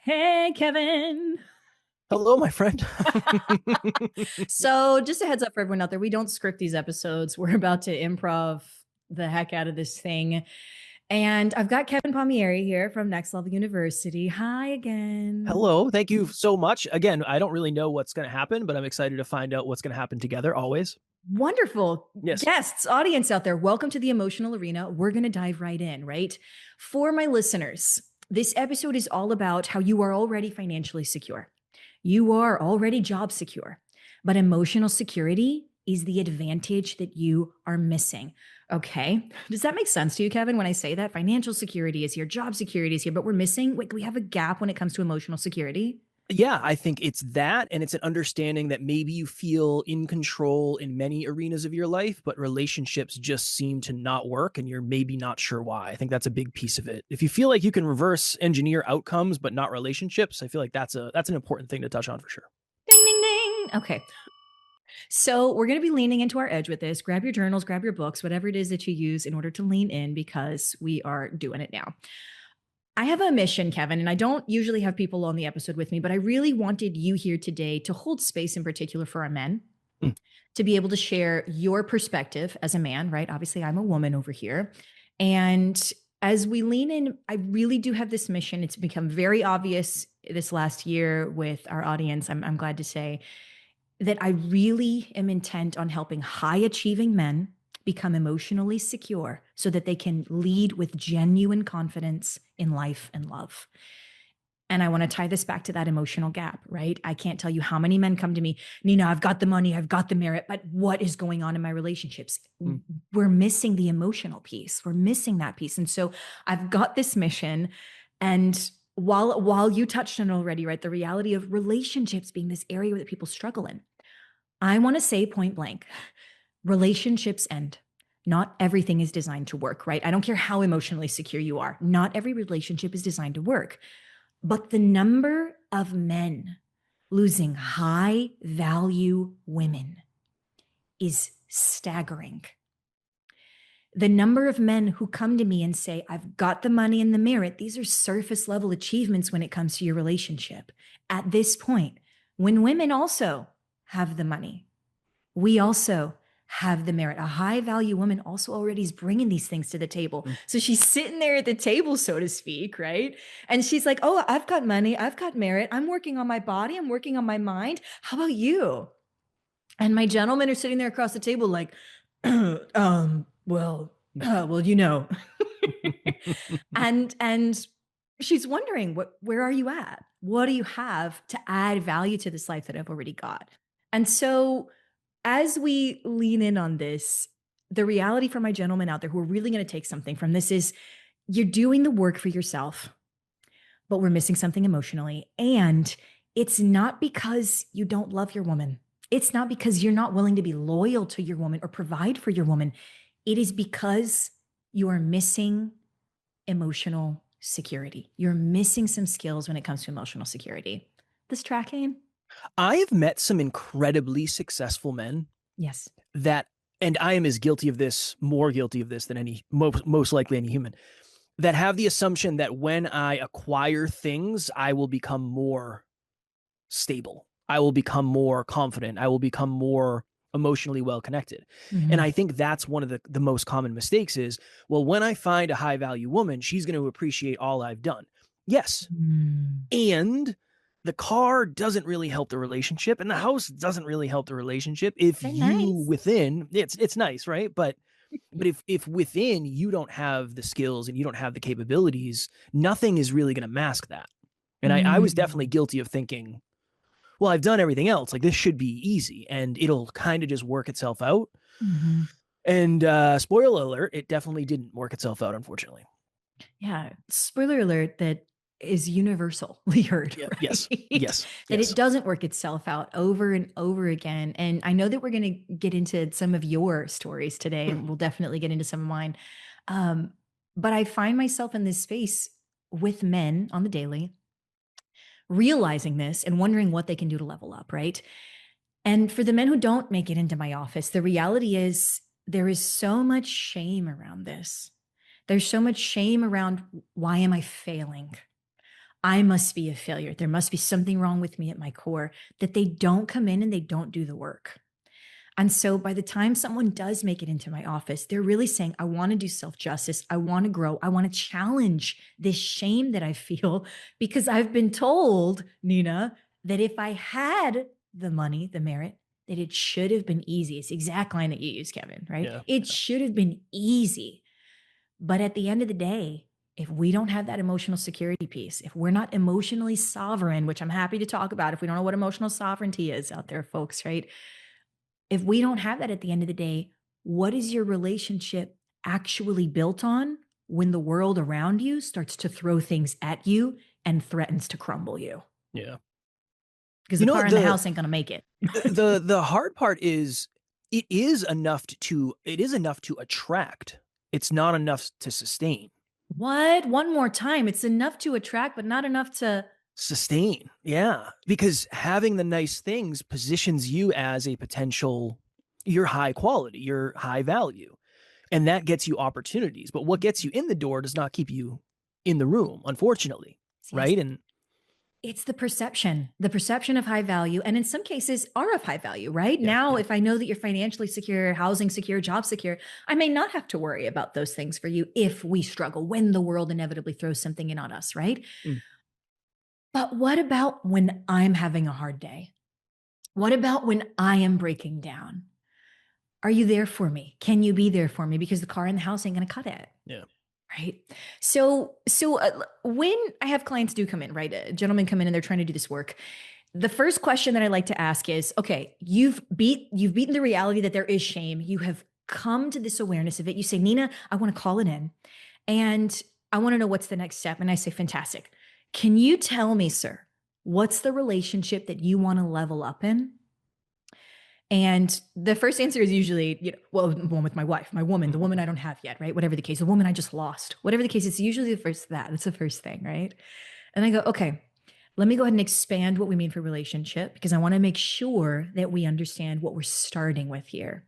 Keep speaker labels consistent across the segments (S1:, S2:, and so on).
S1: Hey, Kevin.
S2: Hello, my friend.
S1: So, just a heads up for everyone out there, we don't script these episodes. We're about to improv the heck out of this thing. And I've got Kevin Palmieri here from Next Level University. Hi again.
S2: Hello. Thank you so much. Again, I don't really know what's going to happen, but I'm excited to find out what's going to happen together always.
S1: Wonderful
S2: Yes.
S1: guests, audience out there. Welcome to the emotional arena. We're going to dive right in, right? For my listeners, this episode is all about how you are already financially secure. You are already job secure, but emotional security is the advantage that you are missing. Okay. Does that make sense to you, Kevin, when I say that? Financial security is here, job security is here, but we're missing, wait, we have a gap when it comes to emotional security.
S2: Yeah, I think it's that. And it's an understanding that maybe you feel in control in many arenas of your life, but relationships just seem to not work and you're maybe not sure why. I think that's a big piece of it. If you feel like you can reverse engineer outcomes, but not relationships, I feel like that's an important thing to touch on for sure.
S1: Ding, ding, ding. Okay. So we're going to be leaning into our edge with this. Grab your journals, grab your books, whatever it is that you use in order to lean in because we are doing it now. I have a mission, Kevin, and I don't usually have people on the episode with me, but I really wanted you here today to hold space in particular for our men,
S2: Mm.
S1: to be able to share your perspective as a man, right? Obviously, I'm a woman over here. And as we lean in, I really do have this mission. It's become very obvious this last year with our audience, I'm glad to say, that I really am intent on helping high achieving men become emotionally secure so that they can lead with genuine confidence in life and love. And I want to tie this back to that emotional gap, right? I can't tell you how many men come to me, Nina, I've got the money, I've got the merit, but what is going on in my relationships?
S2: Mm.
S1: We're missing the emotional piece. We're missing that piece. And so I've got this mission. And while you touched on it already, right? The reality of relationships being this area that people struggle in. I want to say point blank, relationships end. Not everything is designed to work, right? I don't care how emotionally secure you are. Not every relationship is designed to work. But the number of men losing high value women is staggering. The number of men who come to me and say, I've got the money and the merit, these are surface level achievements when it comes to your relationship. At this point, when women also have the money, we also have the merit. A high value woman also already is bringing these things to the table.
S2: Mm.
S1: So she's sitting there at the table, so to speak, right? And she's like, oh, I've got money. I've got merit. I'm working on my body. I'm working on my mind. How about you? And my gentlemen are sitting there across the table like, well, you know. And she's wondering, where are you at? What do you have to add value to this life that I've already got? And so as we lean in on this, the reality for my gentlemen out there who are really going to take something from this is you're doing the work for yourself, but we're missing something emotionally. And it's not because you don't love your woman. It's not because you're not willing to be loyal to your woman or provide for your woman. It is because you are missing emotional security. You're missing some skills when it comes to emotional security. This tracking?
S2: I have met some incredibly successful men
S1: Yes.
S2: that, and I am as guilty of this, more guilty of this than most likely any human, that have the assumption that when I acquire things, I will become more stable. I will become more confident. I will become more emotionally well connected. And
S1: Mm-hmm.
S2: I think that's one of the most common mistakes is, well, when I find a high value woman, she's going to appreciate all I've done. Yes.
S1: Mm.
S2: And the car doesn't really help the relationship and the house doesn't really help the relationship if
S1: They're
S2: you
S1: nice.
S2: within it's nice, right? But if within you don't have the skills and you don't have the capabilities, nothing is really going to mask that. And I was definitely
S1: Mm.
S2: guilty of thinking, well, I've done everything else. Like this should be easy and it'll kind of just work itself out.
S1: Mhm.
S2: And spoiler alert, it definitely didn't work itself out, unfortunately.
S1: Yeah, spoiler alert that is universally heard,
S2: Yeah. Yes.
S1: right?
S2: Yes.
S1: That it
S2: Yes.
S1: doesn't work itself out over and over again. And I know that we're going to get into some of your stories today, and we'll definitely get into some of mine. Um, but I find myself in this space with men on the daily, realizing this and wondering what they can do to level up, right? And for the men who don't make it into my office, the reality is there is so much shame around this. There's so much shame around why am I failing? I must be a failure. There must be something wrong with me at my core, that they don't come in and they don't do the work. And so by the time someone does make it into my office, they're really saying, I want to do self justice. I want to grow. I want to challenge this shame that I feel because I've been told, Nina, that if I had the money, the merit, that it should have been easy. It's the exact line that you use, Kevin, right?
S2: Yeah.
S1: It should have been easy. But at the end of the day, if we don't have that emotional security piece, if we're not emotionally sovereign, which I'm happy to talk about, if we don't know what emotional sovereignty is out there, folks, right? If we don't have that at the end of the day, what is your relationship actually built on when the world around you starts to throw things at you and threatens to crumble you?
S2: Yeah.
S1: Because
S2: You
S1: the
S2: know,
S1: car and the house ain't going to make it.
S2: the hard part is it is enough to attract. It's not enough to sustain.
S1: What? One more time. It's enough to attract, but not enough to.
S2: Sustain. Yeah. Because having the nice things positions you as a potential, you're high quality, you're high value. And that gets you opportunities. But what gets you in the door does not keep you in the room, unfortunately.
S1: Yes,
S2: Right. And
S1: it's the perception of high value, and in some cases are of high value, right?
S2: yeah.
S1: Now,
S2: Yeah.
S1: if I know that you're financially secure, housing secure, job secure, I may not have to worry about those things for you if we struggle, when the world inevitably throws something in on us, right?
S2: Mm,
S1: But what about when I'm having a hard day? What about when I am breaking down? Are you there for me? Can you be there for me? Because the car and the house ain't going to cut it.
S2: yeah.
S1: Right. So when I have clients do come in, right? Gentlemen come in and they're trying to do this work. The first question that I like to ask is, okay, you've beaten the reality that there is shame. You have come to this awareness of it. You say, Nina, I want to call it in and I want to know what's the next step. And I say, fantastic. Can you tell me, sir, what's the relationship that you want to level up in? And the first answer is usually, well, the one with my wife, my woman, the woman I don't have yet, right? Whatever the case, the woman I just lost, whatever the case, it's usually that's the first thing, right? And I go, okay, let me go ahead and expand what we mean for relationship because I want to make sure that we understand what we're starting with here.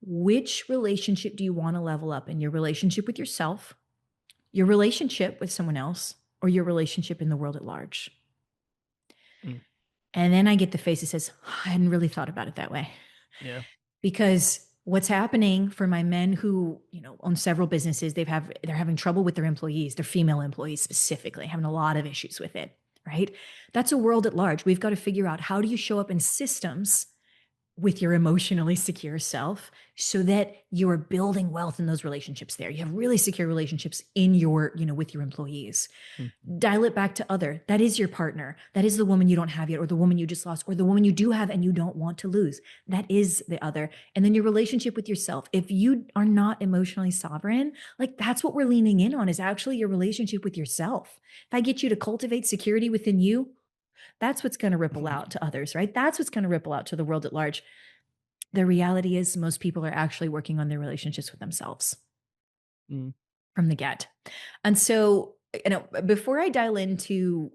S1: Which relationship do you want to level up in? Your relationship with yourself, your relationship with someone else, or your relationship in the world at large?
S2: Mm,
S1: And then I get the face that says, I hadn't really thought about it that way.
S2: yeah.
S1: Because what's happening for my men who own several businesses, they're having trouble with their employees, their female employees specifically, having a lot of issues with it, right? That's a world at large. We've got to figure out, how do you show up in systems with your emotionally secure self so that you're building wealth in those relationships there. You have really secure relationships in your, with your employees.
S2: Mm,
S1: Dial it back to other. That is your partner. That is the woman you don't have yet, or the woman you just lost, or the woman you do have and you don't want to lose. That is the other. And then your relationship with yourself. If you are not emotionally sovereign, like, that's what we're leaning in on, is actually your relationship with yourself. If I get you to cultivate security within you, that's what's going to ripple out to others, right? That's what's going to ripple out to the world at large. The reality is most people are actually working on their relationships with themselves
S2: mm.
S1: from the get. And so, before I dial into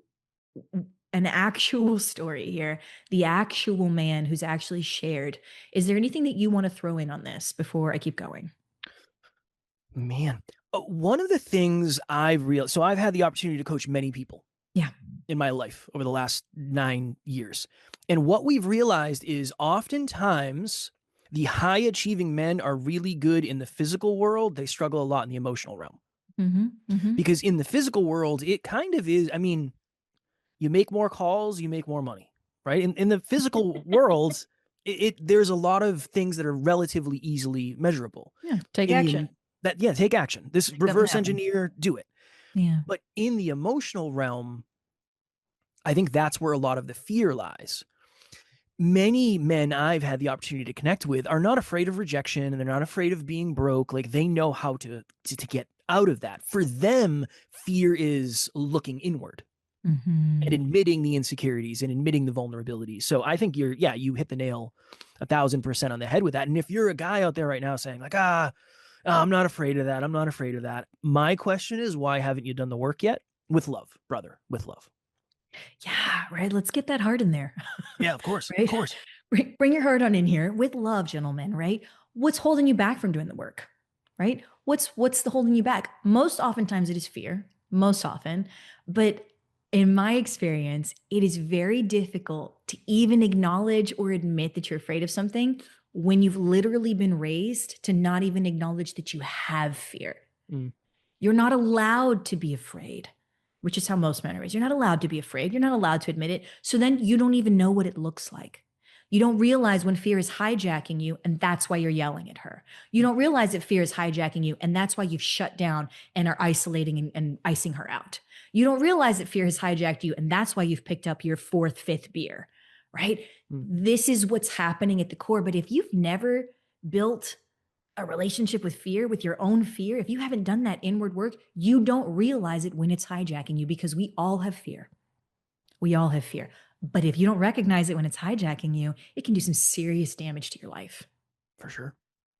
S1: an actual story here, the actual man who's actually shared, is there anything that you want to throw in on this before I keep going?
S2: Man. One of the things I've realized, so I've had the opportunity to coach many people
S1: Yeah.
S2: in my life over the last 9 years. And what we've realized is oftentimes the high achieving men are really good in the physical world. They struggle a lot in the emotional realm.
S1: Mm-hmm. Mm-hmm.
S2: Because in the physical world, it kind of is, I mean, you make more calls, you make more money, right? In the physical world, there's a lot of things that are relatively easily measurable.
S1: Yeah. Take
S2: In
S1: action.
S2: the that yeah, take action. This
S1: Make something
S2: reverse
S1: happen.
S2: engineer, do it.
S1: Yeah.
S2: But in the emotional realm, I think that's where a lot of the fear lies. Many men I've had the opportunity to connect with are not afraid of rejection and they're not afraid of being broke. Like, they know how to get out of that. For them, fear is looking inward and
S1: Mm-hmm.
S2: admitting the insecurities and admitting the vulnerabilities. So I think you hit the nail 1,000% on the head with that. And if you're a guy out there right now saying like, I'm not afraid of that. I'm not afraid of that. My question is, why haven't you done the work yet? With love, brother, with love.
S1: Yeah. Right. Let's get that heart in there.
S2: Yeah, of course. Of
S1: Right.
S2: course.
S1: Bring your heart on in here with love, gentlemen, right? What's holding you back from doing the work, right? What's the holding you back? Most oftentimes it is fear, most often, but In my experience, it is very difficult to even acknowledge or admit that you're afraid of something when you've literally been raised to not even acknowledge that you have fear.
S2: Mm,
S1: You're not allowed to be afraid, which is how most men are raised. You're not allowed to be afraid. You're not allowed to admit it. So then you don't even know what it looks like. You don't realize when fear is hijacking you, and that's why you're yelling at her. You don't realize that fear is hijacking you, and that's why you've shut down and are isolating and icing her out. You don't realize that fear has hijacked you, and that's why you've picked up your fourth, fifth beer, right?
S2: mm.
S1: This is what's happening at the core. But if you've never built a relationship with fear, with your own fear, if you haven't done that inward work, you don't realize it when it's hijacking you because we all have fear. We all have fear. But if you don't recognize it when it's hijacking you, it can do some serious damage to your life.
S2: For sure.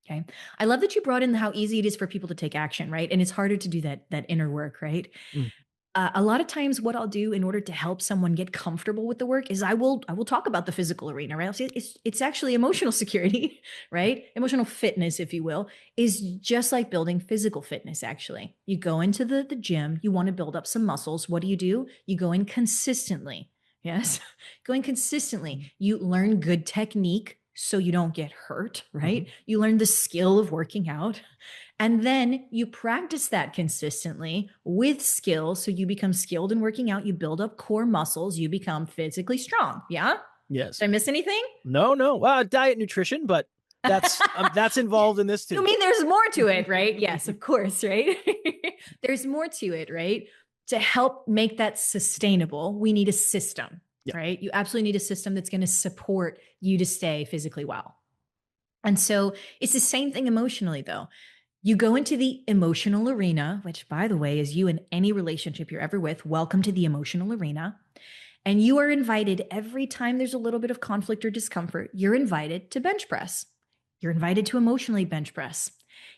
S1: Okay. I love that you brought in how easy it is for people to take action, right? And it's harder to do that inner work, right?
S2: Mm,
S1: A lot of times what I'll do in order to help someone get comfortable with the work is I will talk about the physical arena, right? I'll say it's actually emotional security, right? Emotional fitness, if you will, is just like building physical fitness, actually. You go into the gym, you want to build up some muscles. What do? You go in consistently. Yes. Going consistently.
S2: mm,
S1: You learn good technique so you don't get hurt, right?
S2: mhm.
S1: You learn the skill of working out. And then you practice that consistently with skill. So you become skilled in working out. You build up core muscles. You become physically strong. Yeah.
S2: Yes.
S1: Did I miss anything?
S2: No, no. Diet nutrition, but that's involved in this
S1: You
S2: too.
S1: mean there's more to it, right? Yes, of course, right? There's more to it, right? To help make that sustainable, we need a system,
S2: Yeah.
S1: right? You absolutely need a system that's going to support you to stay physically well. And so it's the same thing emotionally, though. You go into the emotional arena, which, by the way, is you in any relationship you're ever with. Welcome to the emotional arena. And you are invited every time there's a little bit of conflict or discomfort, you're invited to bench press. You're invited to emotionally bench press.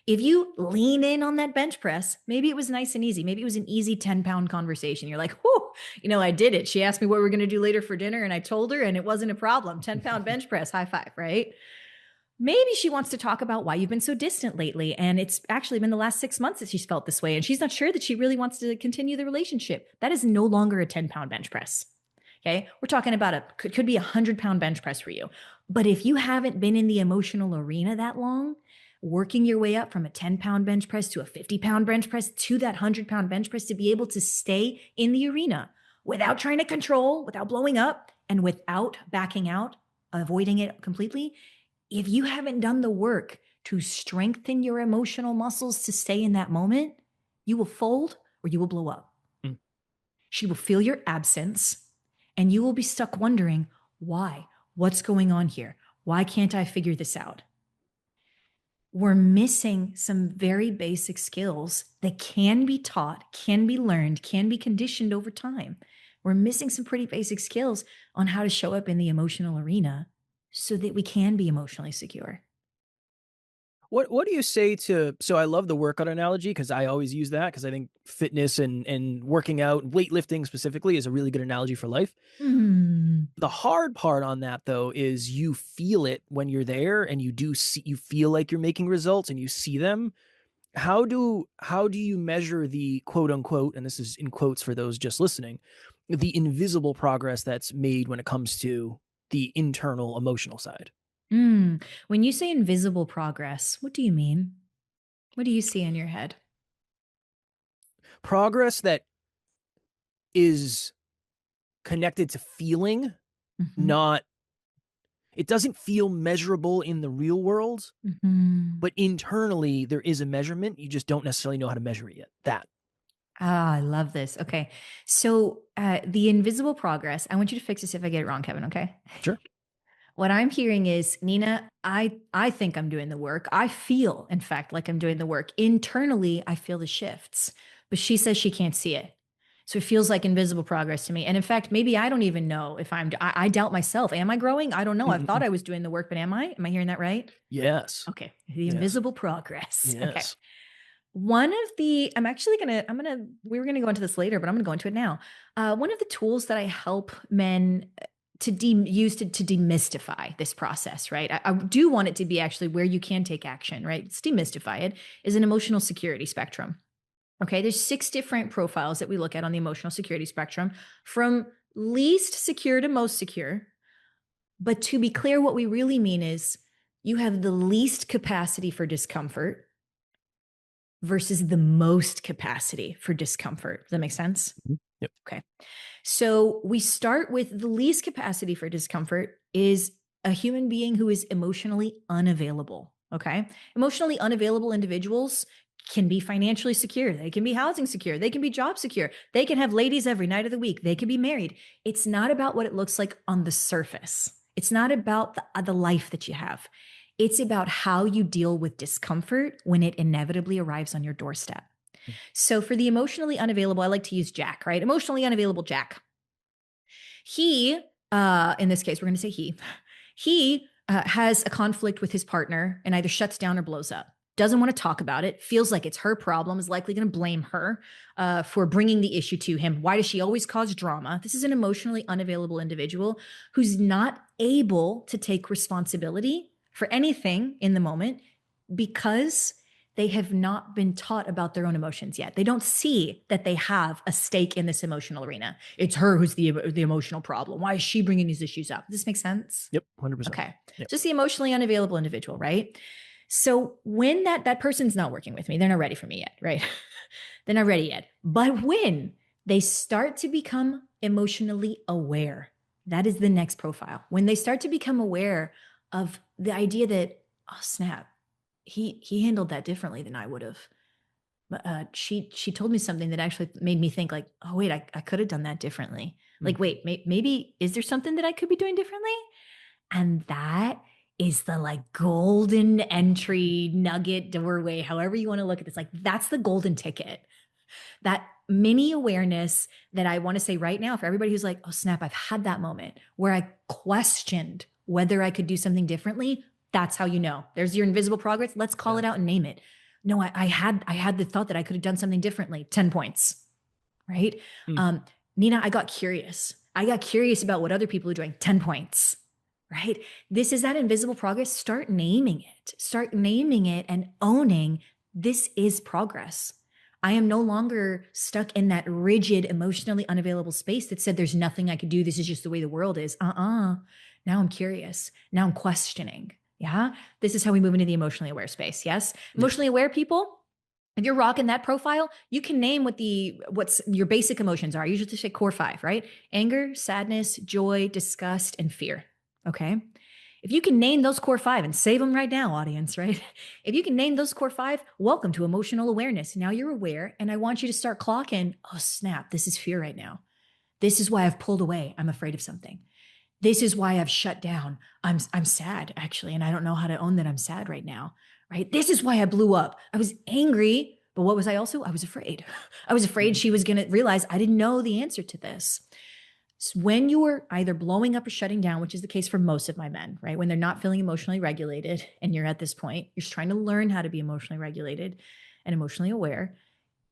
S1: If you lean in on that bench press, maybe it was nice and easy. Maybe it was an easy 10-pound conversation. You're like, whoo, I did it. She asked me what we're going to do later for dinner, and I told her, and it wasn't a problem. 10-pound bench press, high five, right? Maybe she wants to talk about why you've been so distant lately. And it's actually been the last 6 months that she's felt this way. And she's not sure that she really wants to continue the relationship. That is no longer a 10-pound bench press. Okay. We're talking about could be 100-pound bench press for you. But if you haven't been in the emotional arena that long, working your way up from a 10-pound bench press to a 50-pound bench press to that 100-pound bench press to be able to stay in the arena without trying to control, without blowing up, and without backing out, avoiding it completely, if you haven't done the work to strengthen your emotional muscles to stay in that moment, you will fold or you will blow up.
S2: Mm.
S1: She will feel your absence and you will be stuck wondering, why? What's going on here? Why can't I figure this out? We're missing some very basic skills that can be taught, can be learned, can be conditioned over time. We're missing some pretty basic skills on how to show up in the emotional arena so that we can be emotionally secure.
S2: What do you say to, so I love the workout analogy because I always use that because I think fitness and working out, weightlifting specifically is a really good analogy for life.
S1: Mm.
S2: The hard part on that though is you feel it when you're there and you feel like you're making results and you see them. How do you measure the quote unquote, and this is in quotes for those just listening, the invisible progress that's made when it comes to the internal emotional side?
S1: When you say invisible progress, what do you mean? What do you see in your head?
S2: Progress that is connected to feeling,
S1: Mhm.
S2: not it doesn't feel measurable in the real world,
S1: Mhm.
S2: but internally there is a measurement. You just don't necessarily know how to measure it yet. That.
S1: Ah, I love this. Okay. So, the invisible progress, I want you to fix this if I get it wrong, Kevin, okay?
S2: Sure.
S1: What I'm hearing is, Nina, I think I'm doing the work. I feel, in fact, like I'm doing the work. Internally, I feel the shifts, but she says she can't see it. So it feels like invisible progress to me. And in fact, maybe I don't even know if I doubt myself. Am I growing? I don't know. I thought
S2: Mm-mm-mm.
S1: I was doing the work, but am I? Am I hearing that right?
S2: Yes.
S1: Okay. The
S2: Yes.
S1: invisible progress. Okay.
S2: Yes.
S1: One of the, we were going to go into this later, but I'm going to go into it now. One of the tools that I help men use to demystify this process, right? I do want it to be actually where you can take action, right? It's demystify it, is an emotional security spectrum. Okay. There's 6 different profiles that we look at on the emotional security spectrum from least secure to most secure. But to be clear, what we really mean is you have the least capacity for discomfort versus the most capacity for discomfort. Does that make sense?
S2: Mhm. Yep.
S1: Okay. So we start with the least capacity for discomfort is a human being who is emotionally unavailable. Okay. Emotionally unavailable individuals can be financially secure. They can be housing secure. They can be job secure. They can have ladies every night of the week. They can be married. It's not about what it looks like on the surface. It's not about the life that you have. It's about how you deal with discomfort when it inevitably arrives on your doorstep. So for the emotionally unavailable, I like to use Jack, right? Emotionally unavailable Jack. He, in this case, we're going to say he has a conflict with his partner and either shuts down or blows up. Doesn't want to talk about it. Feels like it's her problem. Is likely going to blame her for bringing the issue to him. Why does she always cause drama? This is an emotionally unavailable individual who's not able to take responsibility for anything in the moment because they have not been taught about their own emotions yet. They don't see that they have a stake in this emotional arena. It's her who's the emotional problem. Why is she bringing these issues up? Does this make sense?
S2: Yep. 100%.
S1: Okay.
S2: Yep.
S1: Just the emotionally unavailable individual, right? So when that person's not working with me, they're not ready for me yet, right? They're not ready yet. But when they start to become emotionally aware, that is the next profile. When they start to become aware of the idea that, oh snap, he handled that differently than I would have. But she told me something that actually made me think like, oh wait, I could have done that differently.
S2: Mm.
S1: Like, wait, maybe is there something that I could be doing differently? And that is the like golden entry nugget doorway, however you want to look at this. Like that's the golden ticket. That mini awareness that I want to say right now for everybody who's like, oh snap, I've had that moment where I questioned whether I could do something differently. That's how you know. There's your invisible progress. Let's call
S2: Yeah.
S1: it out and name it. No, I had the thought that I could have done something differently. 10 points, right?
S2: Mm.
S1: Um, Nina, I got curious. I got curious about what other people are doing. 10 points, right? This is that invisible progress. Start naming it. Start naming it and owning this is progress. I am no longer stuck in that rigid, emotionally unavailable space that said there's nothing I could do. This is just the way the world is. Now I'm curious. Now I'm questioning. Yeah. This is how we move into the emotionally aware space. Yes.
S2: Yeah.
S1: Emotionally aware people, if you're rocking that profile, you can name what's your basic emotions are. I usually say core 5, right? Anger, sadness, joy, disgust, and fear. Okay. If you can name those core 5 and save them right now, audience, right? If you can name those core 5, welcome to emotional awareness. Now you're aware, and I want you to start clocking. Oh, snap. This is fear right now. This is why I've pulled away. I'm afraid of something. This is why I've shut down. I'm sad actually, and I don't know how to own that I'm sad right now, right? This is why I blew up. I was angry, but what was I also? I was afraid. I was afraid
S2: Mhm.
S1: she was going to realize I didn't know the answer to this. So when you're either blowing up or shutting down, which is the case for most of my men, right? When they're not feeling emotionally regulated and you're at this point, you're just trying to learn how to be emotionally regulated and emotionally aware.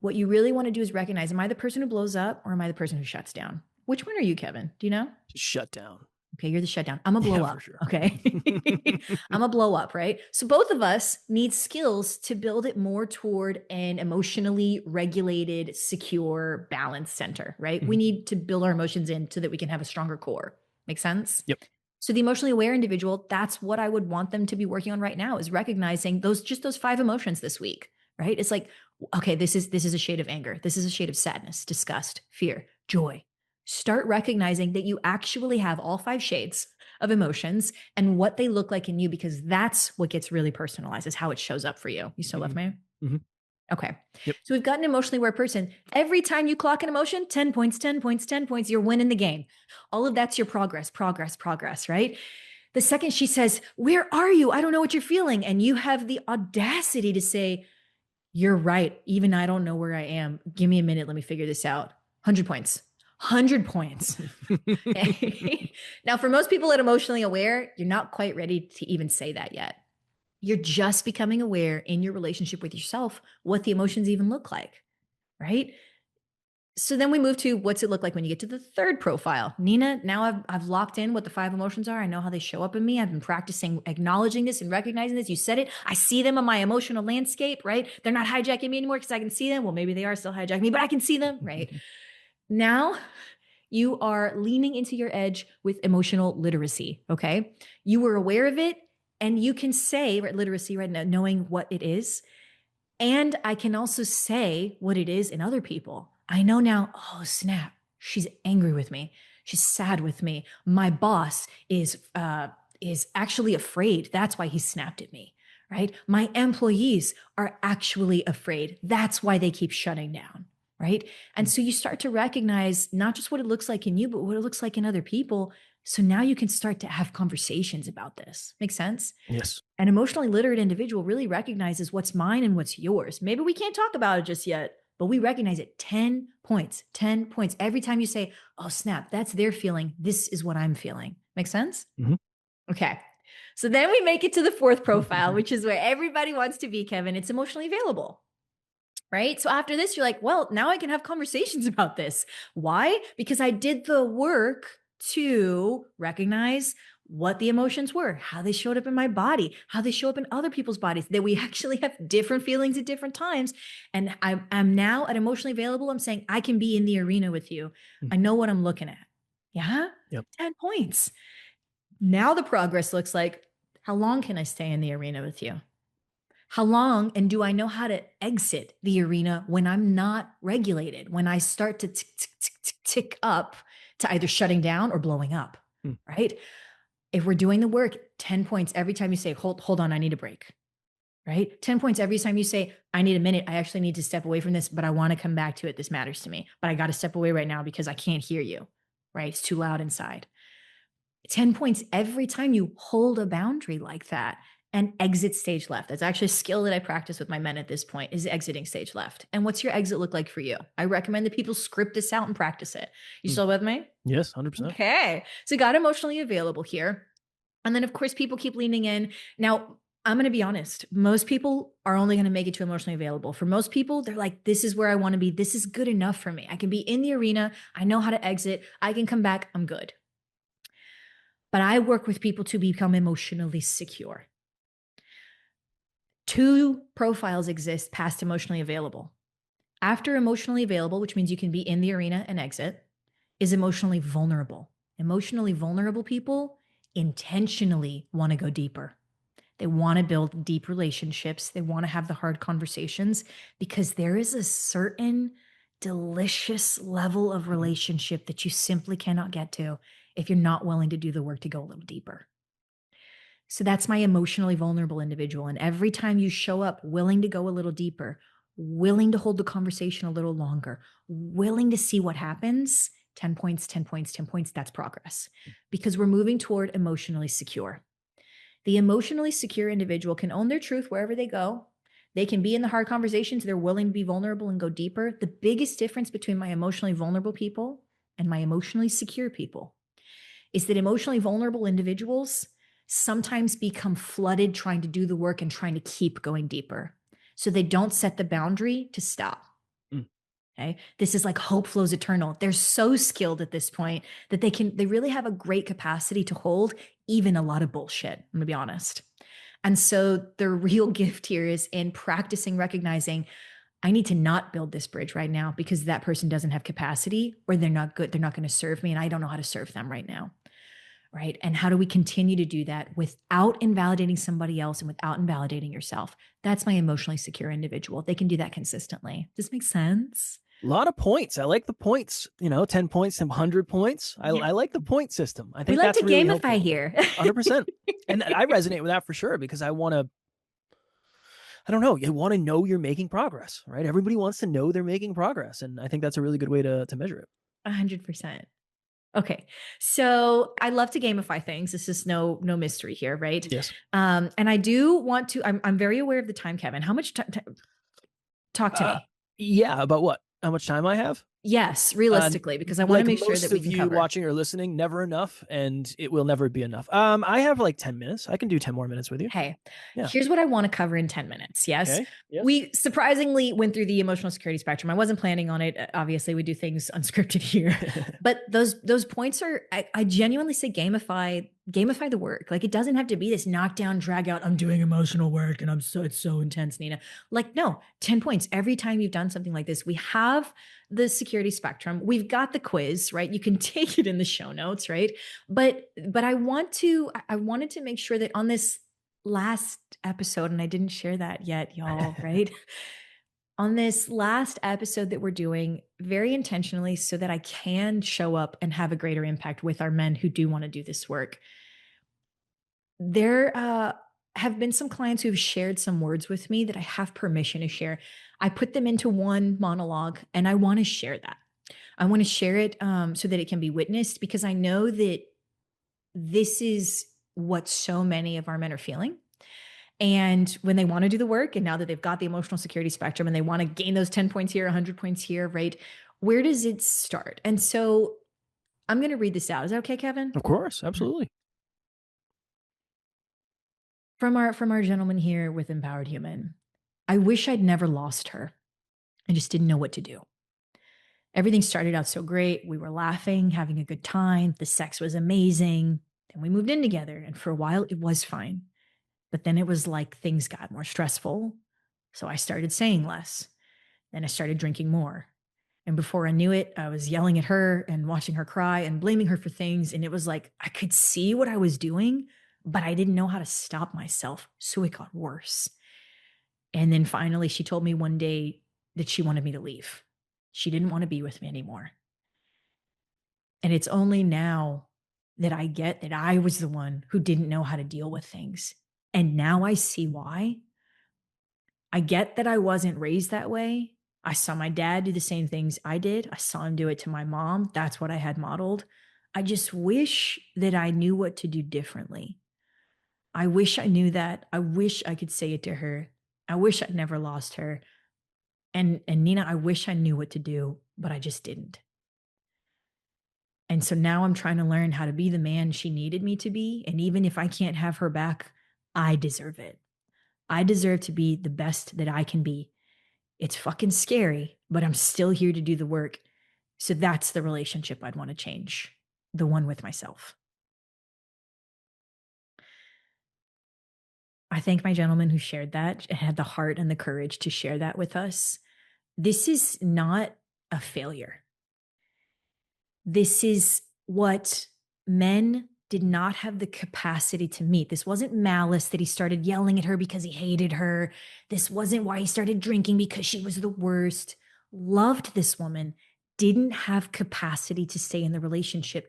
S1: What you really want to do is recognize, am I the person who blows up or am I the person who shuts down? Which one are you, Kevin? Do you know?
S2: Shut down.
S1: Okay, you're the shutdown. I'm a blow
S2: Yeah, for
S1: up.
S2: sure.
S1: Okay. I'm a blow up, right? So both of us need skills to build it more toward an emotionally regulated, secure, balanced center, right? We
S2: Mhm.
S1: need to build our emotions in so that we can have a stronger core. Make sense?
S2: Yep.
S1: So the emotionally aware individual, that's what I would want them to be working on right now is recognizing those 5 emotions this week, right? It's like, okay, this is a shade of anger. This is a shade of sadness, disgust, fear, joy. Start recognizing that you actually have all 5 shades of emotions and what they look like in you, because that's what gets really personalized, is how it shows up for you. You still with
S2: Mhm.
S1: me?
S2: Mhm.
S1: Okay.
S2: Yep.
S1: So we've got an emotionally aware person. Every time you clock an emotion, 10 points, 10 points, 10 points, you're winning the game. All of that's your progress, right? The second she says, where are you? I don't know what you're feeling. And you have the audacity to say, you're right. Even I don't know where I am. Give me a minute. Let me figure this out. 100 points. 100 points. Now, for most people that are emotionally aware, you're not quite ready to even say that yet. You're just becoming aware in your relationship with yourself what the emotions even look like, right? So then we move to what's it look like when you get to the third profile. Nina, now I've locked in what the 5 emotions are. I know how they show up in me. I've been practicing acknowledging this and recognizing this. You said it. I see them on my emotional landscape, right? They're not hijacking me anymore because I can see them. Well, maybe they are still hijacking me, but I can see them, right? Now you are leaning into your edge with emotional literacy, okay? You were aware of it and you can say, right, literacy, right now, knowing what it is. And I can also say what it is in other people. I know now, oh, snap, she's angry with me. She's sad with me. My boss is actually afraid. That's why he snapped at me, right? My employees are actually afraid. That's why they keep shutting down, right? And so you start to recognize not just what it looks like in you, but what it looks like in other people. So now you can start to have conversations about this. Make sense?
S2: Yes.
S1: An emotionally literate individual really recognizes what's mine and what's yours. Maybe we can't talk about it just yet, but we recognize it. 10 points, 10 points. Every time you say, oh, snap, that's their feeling. This is what I'm feeling. Make sense?
S2: Mhm.
S1: Okay. So then we make it to the fourth profile, which is where everybody wants to be, Kevin. It's emotionally available. Right. So after this, you're like, well, now I can have conversations about this. Why? Because I did the work to recognize what the emotions were, how they showed up in my body, how they show up in other people's bodies, that we actually have different feelings at different times. And I'm now at emotionally available. I'm saying I can be in the arena with you.
S2: Mm.
S1: I know what I'm looking at. Yeah.
S2: Yep.
S1: 10 points. Now the progress looks like, how long can I stay in the arena with you? How long, and do I know how to exit the arena when I'm not regulated, when I start to tick up to either shutting down or blowing up,
S2: Mm.
S1: right? If we're doing the work, 10 points every time you say, hold on, I need a break, right? 10 points every time you say, I need a minute. I actually need to step away from this, but I want to come back to it. This matters to me, but I got to step away right now because I can't hear you, right? It's too loud inside. 10 points every time you hold a boundary like that and exit stage left. That's actually a skill that I practice with my men at this point, is exiting stage left. And what's your exit look like for you? I recommend that people script this out and practice it. You
S2: Mm.
S1: still with me?
S2: Yes, 100%.
S1: Okay. So got emotionally available here. And then of course people keep leaning in. Now, I'm going to be honest. Most people are only going to make it to emotionally available. For most people, they're like, this is where I want to be. This is good enough for me. I can be in the arena. I know how to exit. I can come back. I'm good. But I work with people to become emotionally secure. 2 profiles exist past emotionally available. After emotionally available, which means you can be in the arena and exit, is emotionally vulnerable. Emotionally vulnerable people intentionally want to go deeper. They want to build deep relationships. They want to have the hard conversations because there is a certain delicious level of relationship that you simply cannot get to if you're not willing to do the work to go a little deeper. So that's my emotionally vulnerable individual. And every time you show up willing to go a little deeper, willing to hold the conversation a little longer, willing to see what happens, 10 points, 10 points, 10 points, that's progress because we're moving toward emotionally secure. The emotionally secure individual can own their truth wherever they go. They can be in the hard conversations. They're willing to be vulnerable and go deeper. The biggest difference between my emotionally vulnerable people and my emotionally secure people is that emotionally vulnerable individuals sometimes become flooded trying to do the work and trying to keep going deeper. So they don't set the boundary to stop.
S2: Mm.
S1: Okay. This is like hope flows eternal. They're so skilled at this point that they really have a great capacity to hold even a lot of bullshit. I'm gonna be honest. And so the real gift here is in practicing recognizing I need to not build this bridge right now because that person doesn't have capacity or they're not good. They're not going to serve me and I don't know how to serve them right now. Right. And how do we continue to do that without invalidating somebody else and without invalidating yourself? That's my emotionally secure individual. They can do that consistently. Does this make sense?
S2: A lot of points. I like the points, 10 points and 100 points. I like the point system. I
S1: We
S2: think
S1: like to
S2: that's really
S1: gamify
S2: helpful.
S1: here.
S2: 100%. And I resonate with that for sure because I don't know, you want to know you're making progress, right? Everybody wants to know they're making progress. And I think that's a really good way to measure it.
S1: 100%. Okay. So I love to gamify things. This is no mystery here, right?
S2: Yes.
S1: And I do want to, I'm very aware of the time, Kevin. How much time? Talk to
S2: Uh,
S1: me.
S2: yeah. About what? How much time I have?
S1: Yes,
S2: Uh,
S1: realistically, because I want to
S2: like
S1: make sure
S2: most
S1: that we
S2: of
S1: can
S2: you
S1: cover.
S2: watching or listening, never enough, and it will never be enough. I have like 10 minutes. I can do 10 more minutes with you.
S1: Hey,
S2: Yeah.
S1: here's what I want to cover in 10 minutes. Yes.
S2: Okay. Yes.
S1: We surprisingly went through the emotional security spectrum. I wasn't planning on it. Obviously, we do things unscripted here. But those points are I genuinely say gamify the work. Like it doesn't have to be this knockdown, drag out, I'm doing emotional work and it's so intense, Nina. Like, no, 10 points. Every time you've done something like this, we have the security spectrum. We've got the quiz, right? You can take it in the show notes, right? But I wanted to make sure that on this last episode, and I didn't share that yet, y'all, right? On this last episode that we're doing very intentionally so that I can show up and have a greater impact with our men who do want to do this work. There have been some clients who've shared some words with me that I have permission to share. I put them into one monologue and I want to share that. I want to share it so that it can be witnessed because I know that this is what so many of our men are feeling. And when they want to do the work, and now that they've got the emotional security spectrum and they want to gain those 10 points here, 100 points here, right? Where does it start? And so I'm going to read this out. Is that okay, Kevin?
S2: Of course.
S1: Mhm.
S2: Absolutely.
S1: From our gentleman here with Empowered Human. I wish I'd never lost her. I just didn't know what to do. Everything started out so great. We were laughing, having a good time. The sex was amazing. Then we moved in together, and for a while it was fine. But then it was like things got more stressful. So I started saying less. Then I started drinking more. And before I knew it, I was yelling at her and watching her cry and blaming her for things. And it was like I could see what I was doing, but I didn't know how to stop myself. So it got worse. And then finally, she told me one day that she wanted me to leave. She didn't want to be with me anymore. And it's only now that I get that I was the one who didn't know how to deal with things. And now I see why. I get that I wasn't raised that way. I saw my dad do the same things I did. I saw him do it to my mom. That's what I had modeled. I just wish that I knew what to do differently. I wish I knew that. I wish I could say it to her. I wish I'd never lost her. And Nina, I wish I knew what to do, but I just didn't. And so now I'm trying to learn how to be the man she needed me to be. And even if I can't have her back, I deserve it. I deserve to be the best that I can be. It's fucking scary, but I'm still here to do the work. So that's the relationship I'd want to change, the one with myself. I thank my gentleman who shared that and had the heart and the courage to share that with us. This is not a failure. This is what men did not have the capacity to meet. This wasn't malice that he started yelling at her because he hated her. This wasn't why he started drinking because she was the worst. Loved this woman, didn't have capacity to stay in the relationship.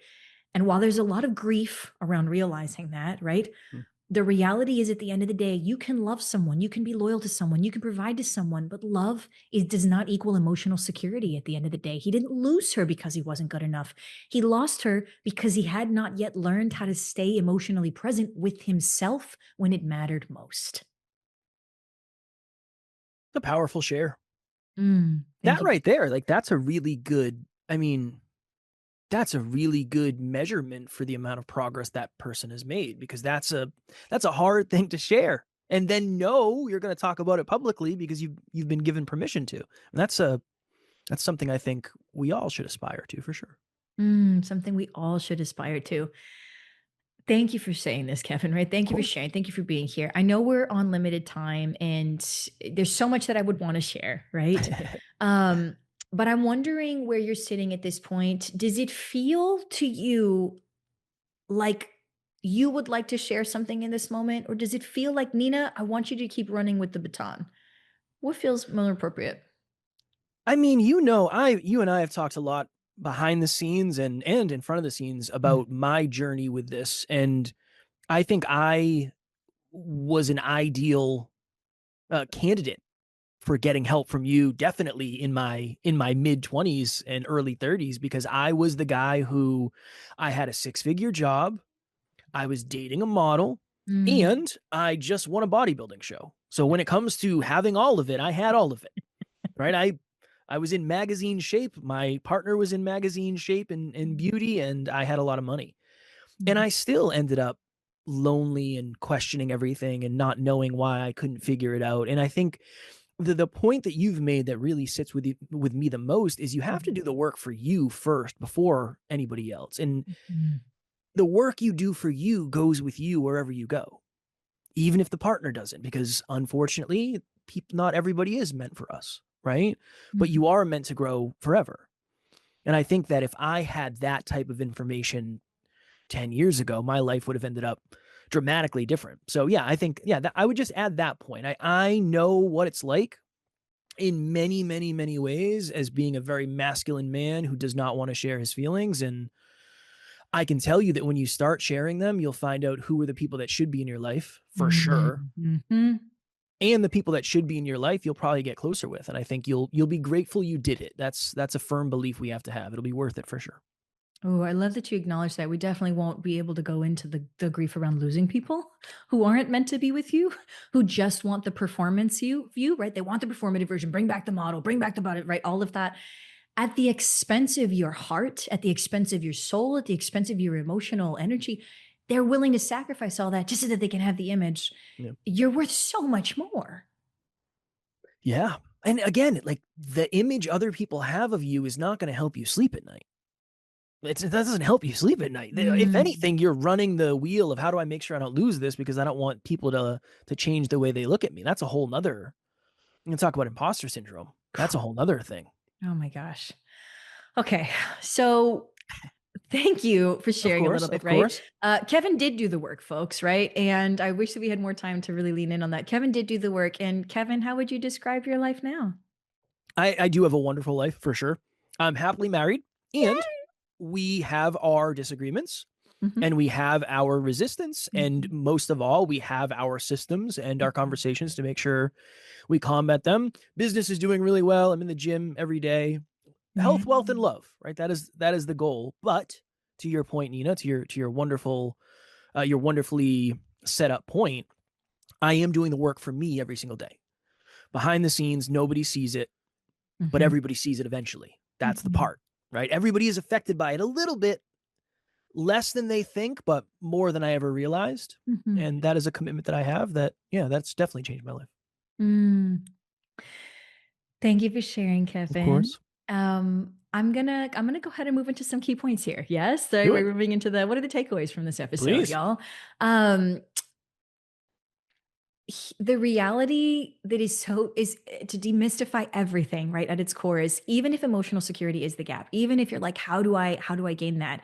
S1: And while there's a lot of grief around realizing that, right?
S2: Hmm.
S1: The reality is at the end of the day, you can love someone, you can be loyal to someone, you can provide to someone, but love does not equal emotional security at the end of the day. He didn't lose her because he wasn't good enough. He lost her because he had not yet learned how to stay emotionally present with himself when it mattered most.
S2: It's a powerful share.
S1: Thank
S2: That
S1: you.
S2: right there, like that's a really good, I mean, that's a really good measurement for the amount of progress that person has made because that's a hard thing to share. And then know you're going to talk about it publicly because you've been given permission to. And that's something I think we all should aspire to for sure.
S1: Something we all should aspire to. Thank you for saying this, Kevin, right?
S2: Of
S1: Thank you for
S2: course.
S1: sharing. Thank you for being here. I know we're on limited time and there's so much that I would want to share, right? Um, but I'm wondering where you're sitting at this point. Does it feel to you like you would like to share something in this moment? Or does it feel like, Nina, I want you to keep running with the baton? What feels more appropriate?
S2: I mean, you and I have talked a lot behind the scenes and in front of the scenes
S1: Mm.
S2: about my journey with this, and I think I was an ideal candidate for getting help from you definitely in my mid 20s and early 30s because I was the guy who I had a six-figure job, I was dating a model,
S1: Mm.
S2: and I just won a bodybuilding show. So when it comes to having all of it, I had all of it, right? I was in magazine shape. My partner was in magazine shape and beauty, and I had a lot of money. And
S1: Mhm.
S2: I still ended up lonely and questioning everything and not knowing why I couldn't figure it out. And I think the point that you've made that really sits with me the most is you have to
S1: Mhm.
S2: do the work for you first before anybody else. And
S1: Mhm.
S2: the work you do for you goes with you wherever you go, even if the partner doesn't, because unfortunately, not everybody is meant for us, right? But
S1: Mhm.
S2: you are meant to grow forever. And I think that if I had that type of information 10 years ago, my life would have ended up dramatically different. So yeah, I think, yeah, I would just add that point. I know what it's like in many, many, many ways as being a very masculine man who does not want to share his feelings. And I can tell you that when you start sharing them, you'll find out who are the people that should be in your life for sure.
S1: Mhm. Mhm.
S2: And the people that should be in your life, you'll probably get closer with. And I think you'll be grateful you did it. That's a firm belief we have to have. It'll be worth it for sure.
S1: Oh, I love that you acknowledge that. We definitely won't be able to go into the grief around losing people who aren't meant to be with you, who just want the performance view, right? They want the performative version. Bring back the model, bring back the body, right? All of that at the expense of your heart, at the expense of your soul, at the expense of your emotional energy. They're willing to sacrifice all that just so that they can have the image.
S2: Yeah.
S1: You're worth so much more.
S2: Yeah. And again, like the image other people have of you is not going to help you sleep at night. That doesn't help you sleep at night. If
S1: Mm.
S2: anything, you're running the wheel of how do I make sure I don't lose this because I don't want people to change the way they look at me. That's a whole nother. You can talk about imposter syndrome. That's a whole nother thing.
S1: Oh my gosh. Okay. So thank you for
S2: Of
S1: sharing a
S2: course,
S1: little bit,
S2: of
S1: right?
S2: course.
S1: Kevin did do the work, folks, right? And I wish that we had more time to really lean in on that. Kevin did do the work. And Kevin, how would you describe your life now?
S2: I do have a wonderful life for sure. I'm happily married, and
S1: Yay!
S2: we have our disagreements
S1: Mhm,
S2: and we have our resistance. And
S1: mhm,
S2: most of all, we have our systems and our
S1: mhm.
S2: conversations to make sure we combat them. Business is doing really well. I'm in the gym every day.
S1: Yeah.
S2: Health, wealth, and love, right? That is the goal. But to your point, Nina, to your your wonderfully set up point, I am doing the work for me every single day. Behind the scenes, nobody sees it, but
S1: Mhm,
S2: everybody sees it eventually. That's the
S1: mhm,
S2: part, right? Everybody is affected by it a little bit, less than they think, but more than I ever realized.
S1: mhm.
S2: And that is a commitment that I have that, yeah, that's definitely changed my life.
S1: Mm. Thank you for sharing,
S2: Of
S1: Kevin.
S2: course.
S1: I'm gonna go ahead and move into some key points here. Yes, so
S2: Do
S1: we're
S2: it.
S1: moving into the what are the takeaways from this episode,
S2: Please.
S1: y'all? Um, the reality that is so is to demystify everything right at its core is even if emotional security is the gap, even if you're like, how do I gain that?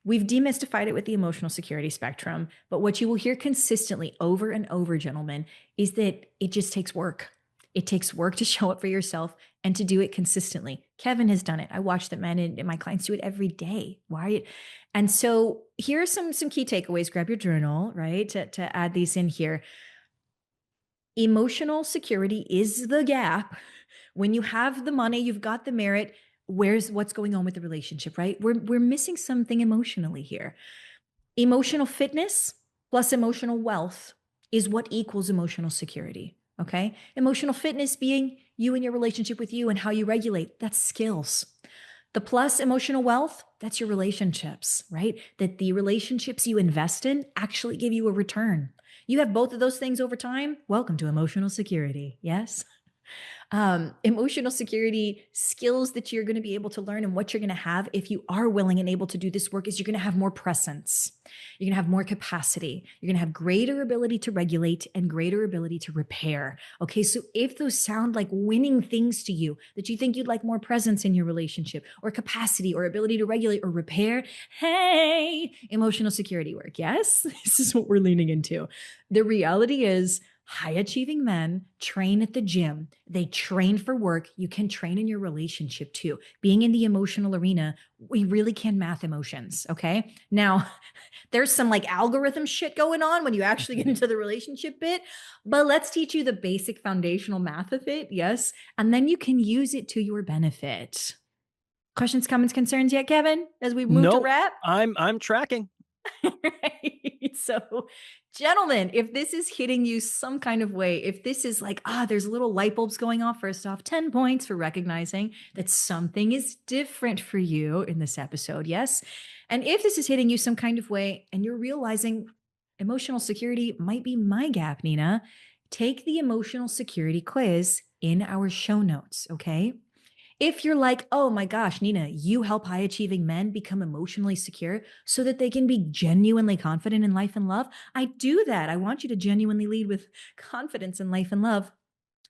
S1: We've demystified it with the emotional security spectrum, but what you will hear consistently over and over, gentlemen, is that it just takes work. It takes work to show up for yourself and to do it consistently. Kevin has done it. I watch that men and my clients do it every day. Why? And so here are some key takeaways. Grab your journal, right? To add these in here. Emotional security is the gap. When you have the money, you've got the merit. What's going on with the relationship, right? We're missing something emotionally here. Emotional fitness plus emotional wealth is what equals emotional security. Okay. Emotional fitness being you and your relationship with you and how you regulate, that's skills. The plus emotional wealth, that's your relationships, right? That the relationships you invest in actually give you a return. You have both of those things over time. Welcome to emotional security. Yes. Emotional security skills that you're going to be able to learn and what you're going to have if you are willing and able to do this work is you're going to have more presence. You're going to have more capacity. You're going to have greater ability to regulate and greater ability to repair. Okay. So if those sound like winning things to you, that you think you'd like more presence in your relationship or capacity or ability to regulate or repair, hey, emotional security work. Yes. This is what we're leaning into. The reality is, high achieving men train at the gym. They train for work. You can train in your relationship too. Being in the emotional arena, we really can math emotions. Okay. Now, there's some like algorithm shit going on when you actually get into the relationship bit, but let's teach you the basic foundational math of it. Yes. And then you can use it to your benefit. Questions, comments, concerns yet, Kevin, as we move to
S2: No,
S1: wrap?
S2: I'm tracking.
S1: Right. So, gentlemen, if this is hitting you some kind of way, if this is like, there's little light bulbs going off, first off, 10 points for recognizing that something is different for you in this episode. Yes. And if this is hitting you some kind of way and you're realizing emotional security might be my gap, Nina, take the emotional security quiz in our show notes. Okay. If you're like, oh my gosh, Nina, you help high achieving men become emotionally secure so that they can be genuinely confident in life and love, I do that. I want you to genuinely lead with confidence in life and love.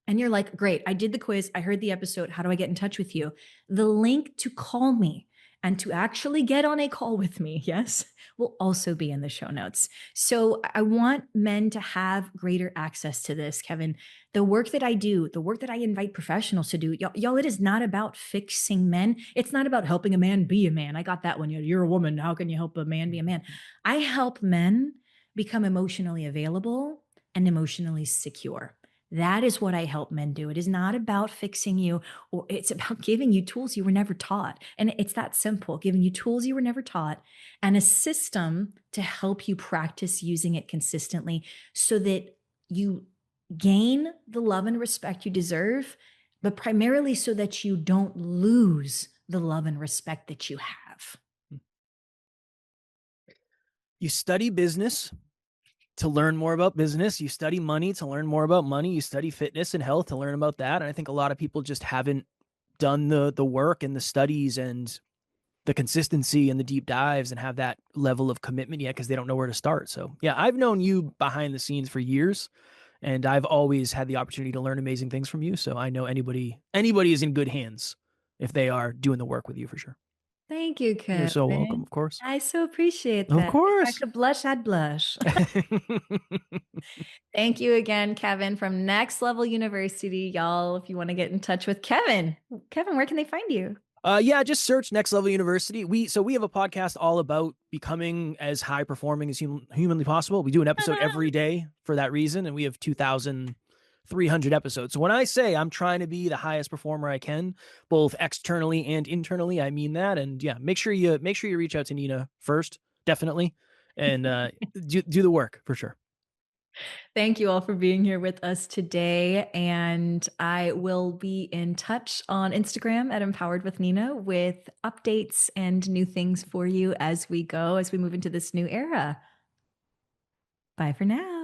S1: And you're like, great, I did the quiz. I heard the episode. How do I get in touch with you? The link to call me and to actually get on a call with me, yes, will also be in the show notes. So I want men to have greater access to this, Kevin. The work that I do, the work that I invite professionals to do, y'all, it is not about fixing men. It's not about helping a man be a man. I got that one. You're a woman. How can you help a man be a man? I help men become emotionally available and emotionally secure. That is what I help men do. It is not about fixing you, or it's about giving you tools you were never taught. And it's that simple, giving you tools you were never taught and a system to help you practice using it consistently so that you gain the love and respect you deserve, but primarily so that you don't lose the love and respect that you have.
S2: You study business to learn more about business. You study money to learn more about money. You study fitness and health to learn about that. And I think a lot of people just haven't done the work and the studies and the consistency and the deep dives and have that level of commitment yet because they don't know where to start. So yeah, I've known you behind the scenes for years, and I've always had the opportunity to learn amazing things from you. So I know anybody is in good hands if they are doing the work with you for sure.
S1: Thank you,
S2: You're so welcome,
S1: Kevin.
S2: of course.
S1: I so appreciate
S2: Of
S1: that. If I
S2: course.
S1: could blush, I'd blush. Thank you again, Kevin from Next Level University. Y'all, if you want to get in touch with Kevin, Kevin, where can they find you?
S2: Yeah, just search Next Level University. We have a podcast all about becoming as high performing as humanly possible. We do an episode every day for that reason, and we have 2,300 episodes. So when I say I'm trying to be the highest performer I can, both externally and internally, I mean that. And yeah, make sure you reach out to Nina first, definitely, and do the work for sure.
S1: Thank you all for being here with us today. And I will be in touch on Instagram at Empowered with Nina with updates and new things for you as we go, as we move into this new era. Bye for now.